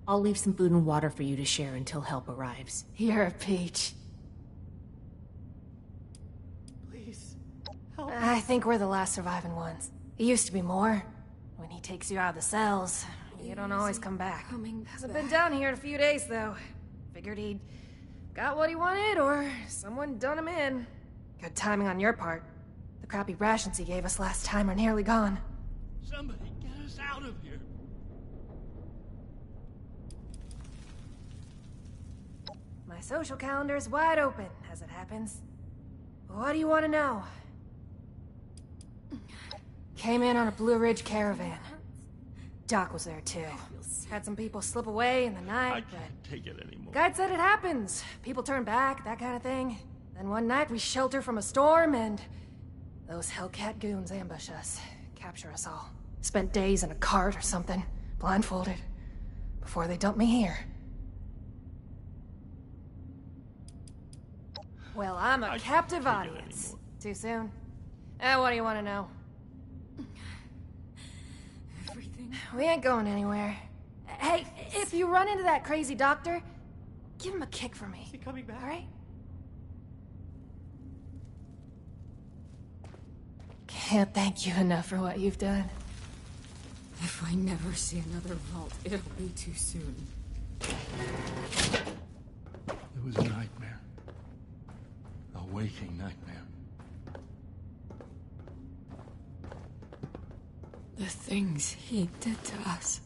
C: I'll leave some food and water for you to share until help arrives.
R: You're a peach.
M: Please. Help.
R: I think we're the last surviving ones. It used to be more. When he takes you out of the cells, you don't always come back. Hasn't been down here in a few days, though. Figured he'd got what he wanted, or someone done him in. Good timing on your part. The crappy rations he gave us last time are nearly gone.
M: Somebody get us out of here.
R: My social calendar's wide open, as it happens. What do you want to know? Came in on a Blue Ridge caravan. Doc was there too. Had some people slip away in the night,
M: I can't take it anymore.
R: Guide said it happens. People turn back, that kind of thing. Then one night we shelter from a storm and those Hellcat goons ambush us, capture us all. Spent days in a cart or something, blindfolded, before they dumped me here. Well, I'm a captive audience. Too soon? What do you want to know?
B: Everything.
R: We ain't going anywhere. Hey, if you run into that crazy doctor, give him a kick for me.
P: Is he coming back?
R: All right? Can't thank you enough for what you've done.
B: If I never see another vault, it'll be too soon.
M: It was a nightmare. A waking nightmare.
B: The things he did to us.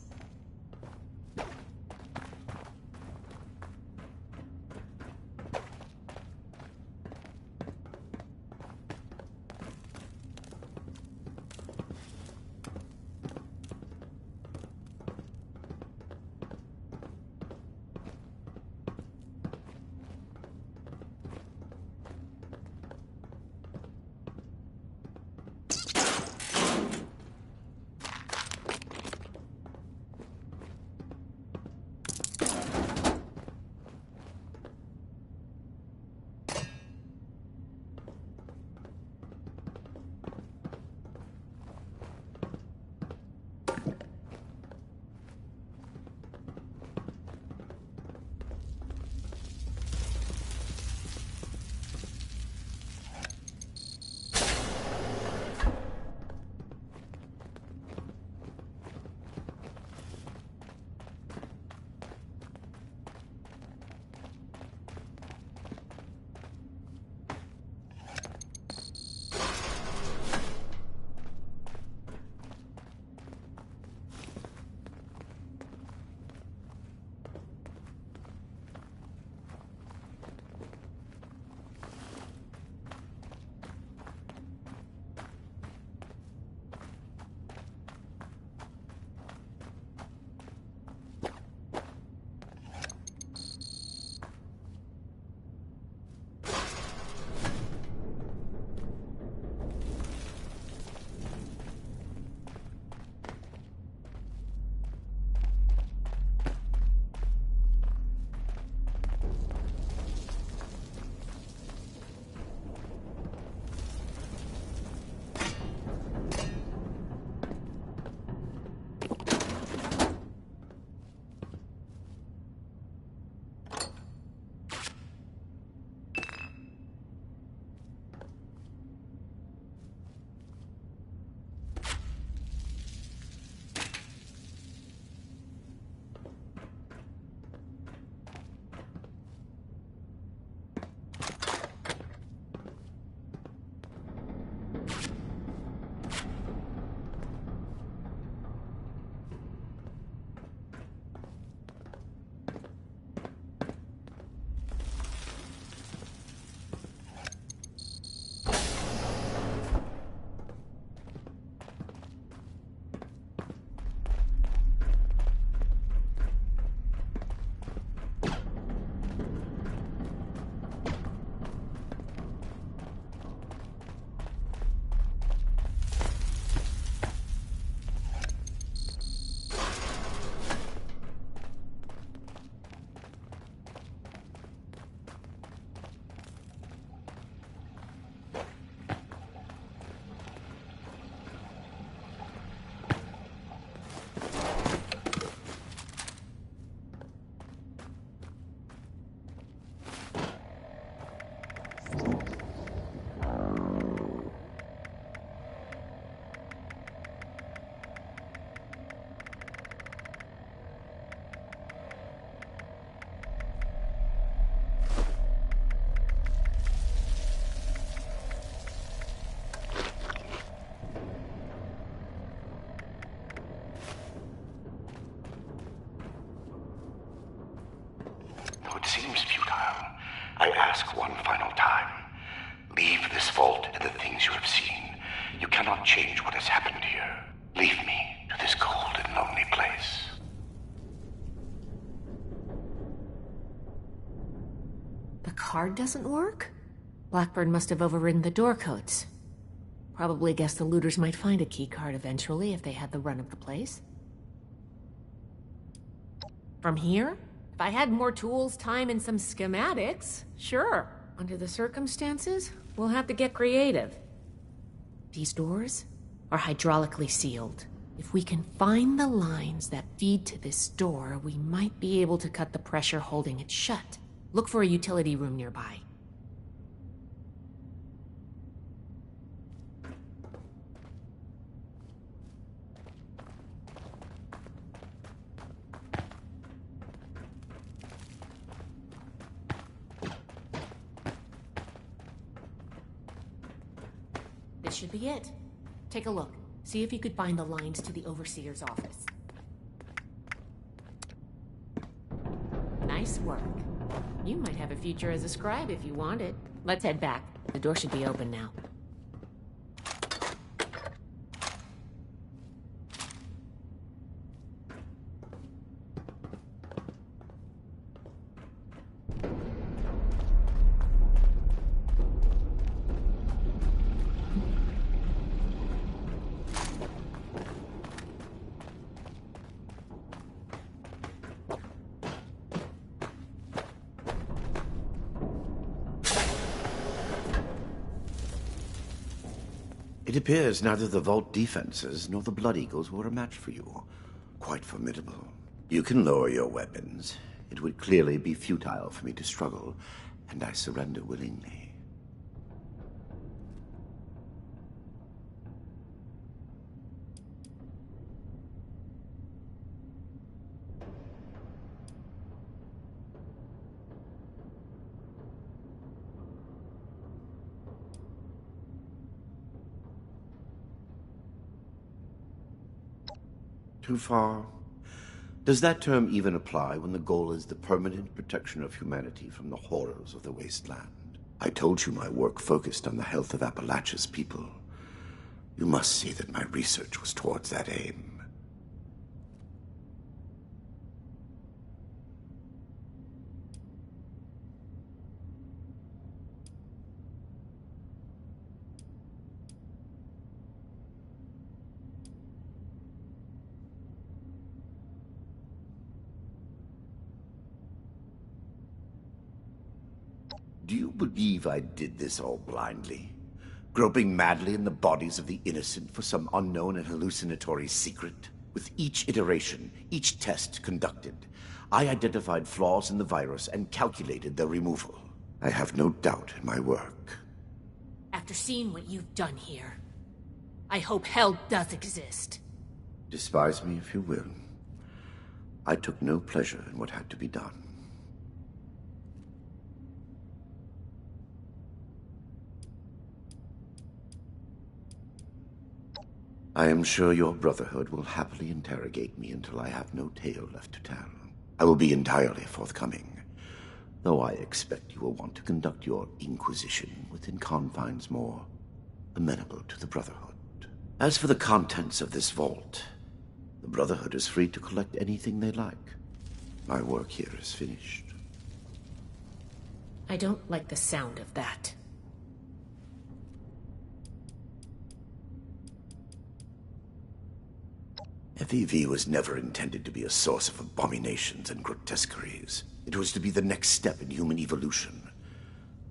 N: ask one final time. Leave this vault and the things you have seen. You cannot change what has happened here. Leave me to this cold and lonely place.
C: The card doesn't work? Blackburn must have overridden the door codes. Probably guessed the looters might find a key card eventually if they had the run of the place. From here? If I had more tools, time, and some schematics, sure. Under the circumstances, we'll have to get creative. These doors are hydraulically sealed. If we can find the lines that feed to this door, we might be able to cut the pressure holding it shut. Look for a utility room nearby. This should be it. Take a look. See if you could find the lines to the Overseer's office. Nice work. You might have a future as a scribe if you want it. Let's head back. The door should be open now.
N: It appears neither the vault defenses nor the Blood Eagles were a match for you. Quite formidable. You can lower your weapons. It would clearly be futile for me to struggle, and I surrender willingly. Too far? Does that term even apply when the goal is the permanent protection of humanity from the horrors of the wasteland? I told you my work focused on the health of Appalachia's people. You must see that my research was towards that aim. Do you believe I did this all blindly? Groping madly in the bodies of the innocent for some unknown and hallucinatory secret? With each iteration, each test conducted, I identified flaws in the virus and calculated their removal. I have no doubt in my work.
C: After seeing what you've done here, I hope hell does exist.
N: Despise me if you will. I took no pleasure in what had to be done. I am sure your Brotherhood will happily interrogate me until I have no tale left to tell. I will be entirely forthcoming, though I expect you will want to conduct your inquisition within confines more amenable to the Brotherhood. As for the contents of this vault, the Brotherhood is free to collect anything they like. My work here is finished.
C: I don't like the sound of that.
N: FEV was never intended to be a source of abominations and grotesqueries. It was to be the next step in human evolution.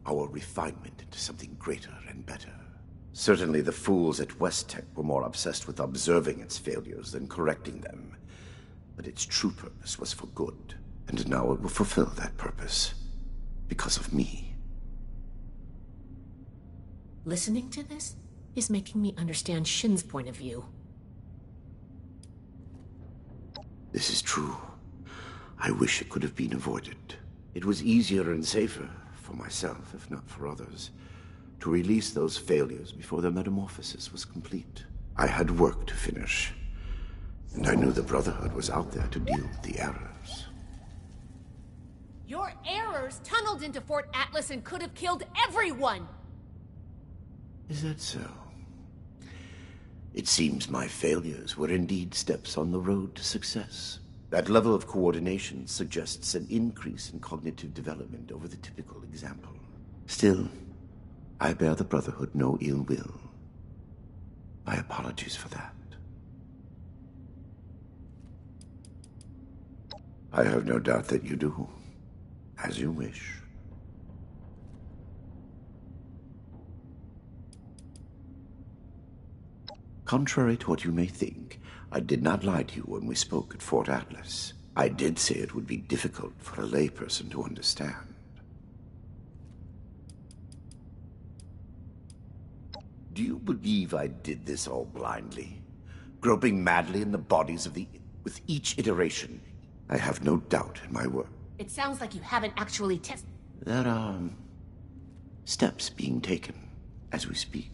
N: Our refinement into something greater and better. Certainly the fools at West Tech were more obsessed with observing its failures than correcting them. But its true purpose was for good. And now it will fulfill that purpose. Because of me.
C: Listening to this is making me understand Shin's point of view.
N: This is true. I wish it could have been avoided. It was easier and safer, for myself, if not for others, to release those failures before their metamorphosis was complete. I had work to finish, and I knew the Brotherhood was out there to deal with the errors.
C: Your errors tunneled into Fort Atlas and could have killed everyone!
N: Is that so? It seems my failures were indeed steps on the road to success. That level of coordination suggests an increase in cognitive development over the typical example. Still, I bear the Brotherhood no ill will. My apologies for that. I have no doubt that you do. As you wish. Contrary to what you may think, I did not lie to you when we spoke at Fort Atlas. I did say it would be difficult for a layperson to understand. Do you believe I did this all blindly? Groping madly in the bodies of with each iteration? I have no doubt in my work.
C: It sounds like you haven't actually tested.
N: There are steps being taken as we speak.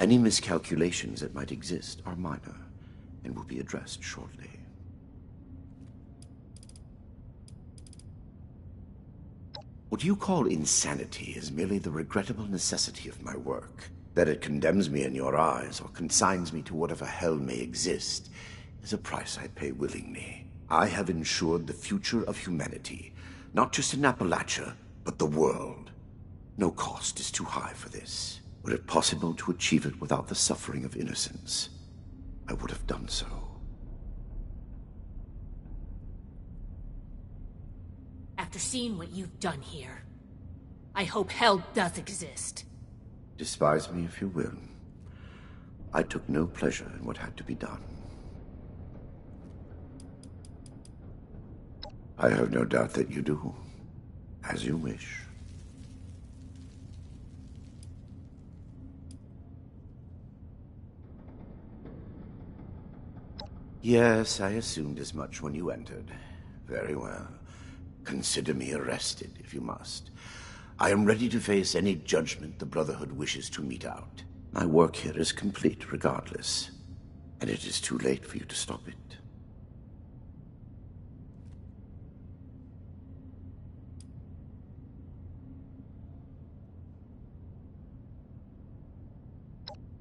N: Any miscalculations that might exist are minor and will be addressed shortly. What you call insanity is merely the regrettable necessity of my work. That it condemns me in your eyes or consigns me to whatever hell may exist is a price I pay willingly. I have ensured the future of humanity, not just in Appalachia, but the world. No cost is too high for this. Were it possible to achieve it without the suffering of innocence, I would have done so.
C: After seeing what you've done here, I hope hell does exist.
N: Despise me if you will. I took no pleasure in what had to be done. I have no doubt that you do. As you wish. Yes, I assumed as much when you entered. Very well. Consider me arrested, if you must. I am ready to face any judgment the Brotherhood wishes to mete out. My work here is complete, regardless. And it is too late for you to stop it.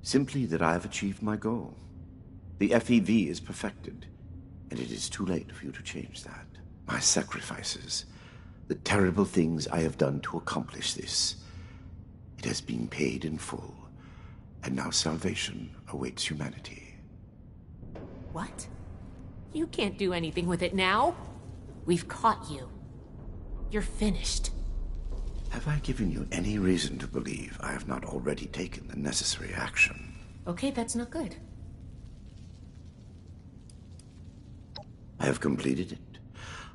N: Simply that I have achieved my goal. The FEV is perfected, and it is too late for you to change that. My sacrifices, the terrible things I have done to accomplish this, it has been paid in full, and now salvation awaits humanity.
C: What? You can't do anything with it now. We've caught you. You're finished.
N: Have I given you any reason to believe I have not already taken the necessary action?
C: Okay, that's not good.
N: I have completed it.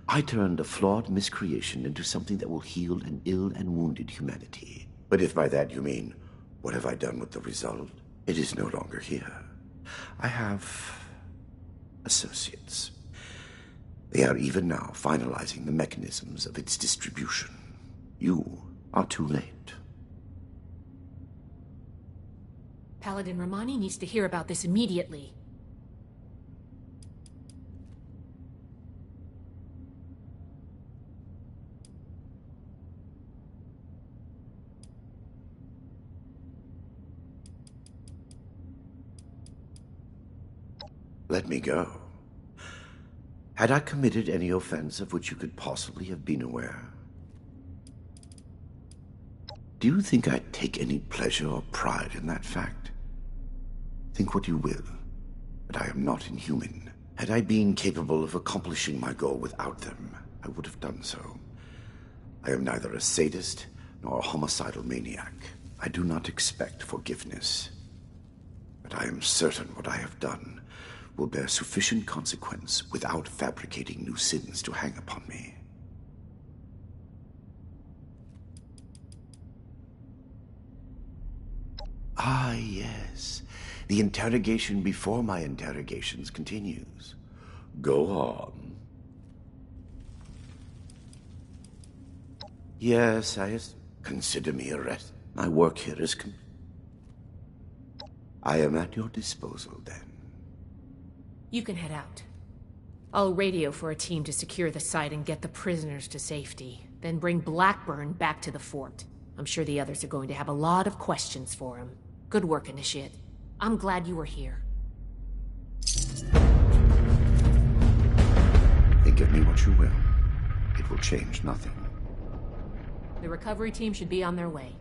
N: I turned a flawed miscreation into something that will heal an ill and wounded humanity. But if by that you mean, what have I done with the result? It is no longer here. I have associates. They are even now finalizing the mechanisms of its distribution. You are too late.
C: Paladin Romani needs to hear about this immediately.
N: Let me go. Had I committed any offense of which you could possibly have been aware? Do you think I take any pleasure or pride in that fact? Think what you will, but I am not inhuman. Had I been capable of accomplishing my goal without them, I would have done so. I am neither a sadist nor a homicidal maniac. I do not expect forgiveness. But I am certain what I have done will bear sufficient consequence without fabricating new sins to hang upon me. Ah, yes. The interrogation before my interrogations continues. Go on. Yes, consider me arrested. My work here is I am at your disposal, then.
C: You can head out. I'll radio for a team to secure the site and get the prisoners to safety. Then bring Blackburn back to the fort. I'm sure the others are going to have a lot of questions for him. Good work, Initiate. I'm glad you were here.
N: Think of me what you will. It will change nothing.
C: The recovery team should be on their way.